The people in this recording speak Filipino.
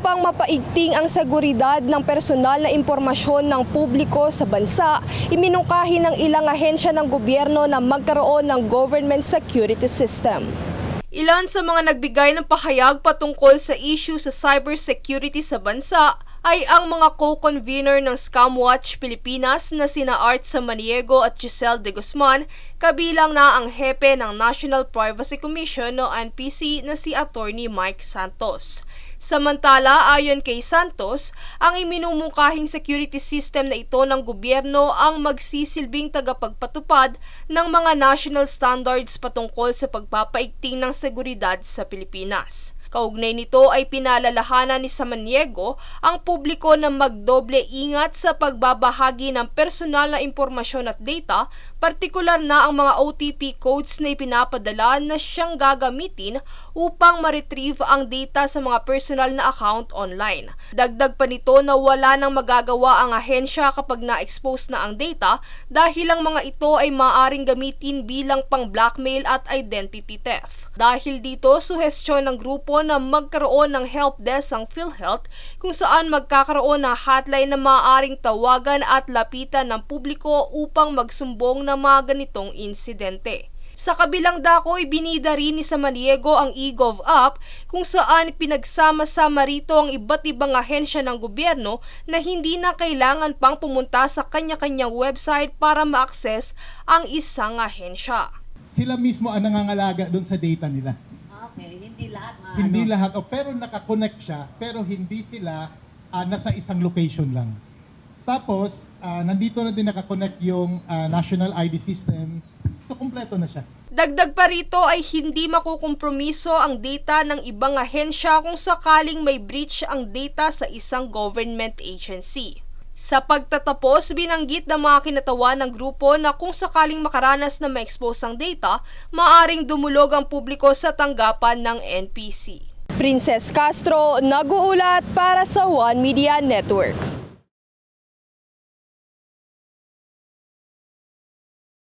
upang mapaigting ang seguridad ng personal na impormasyon ng publiko sa bansa, iminungkahi ng ilang ahensya ng gobyerno na magkaroon ng government security system. Ilan sa mga nagbigay ng pahayag patungkol sa issue sa cybersecurity sa bansa ay ang mga co-convener ng Scamwatch Pilipinas na sina Art Samaniego at Giselle De Guzman, kabilang na ang hepe ng National Privacy Commission o NPC na si Attorney Mike Santos. Samantala, ayon kay Santos, ang iminumungkahing security system na ito ng gobyerno ang magsisilbing tagapagpatupad ng mga national standards patungkol sa pagpapaigting ng seguridad sa Pilipinas. Kaugnay nito ay pinalalahanan ni Samaniego ang publiko na magdoble ingat sa pagbabahagi ng personal na impormasyon at data, partikular na ang mga OTP codes na ipinapadala na siyang gagamitin upang ma-retrieve ang data sa mga personal na account online. Dagdag pa nito na wala nang magagawa ang ahensya kapag na-expose na ang data dahil ang mga ito ay maaaring gamitin bilang pang-blackmail at identity theft. Dahil dito, suhestyon ng grupo na magkaroon ng help desk ang PhilHealth kung saan magkakaroon ng hotline na maaaring tawagan at lapitan ng publiko upang magsumbong ng mga ganitong insidente. Sa kabilang dako, ibinida rin ni Samaniego ang eGov app kung saan pinagsama-sama rito ang iba't ibang ahensya ng gobyerno na hindi na kailangan pang pumunta sa kanya-kanyang website para ma-access ang isang ahensya. Sila mismo ang nangangalaga doon sa data nila. Okay, hindi lahat. Hindi lahat, pero nakakonect siya, pero hindi sila nasa isang location lang. Tapos, nandito na din nakakonect yung national ID system, so kumpleto na siya. Dagdag pa rito ay hindi makukompromiso ang data ng ibang ahensya kung sakaling may breach ang data sa isang government agency. Sa pagtatapos, binanggit ng mga kinatawan ng grupo na kung sakaling makaranas na ma-expose ang data, maaring dumulog ang publiko sa tanggapan ng NPC. Princess Castro, nag-uulat para sa One Media Network.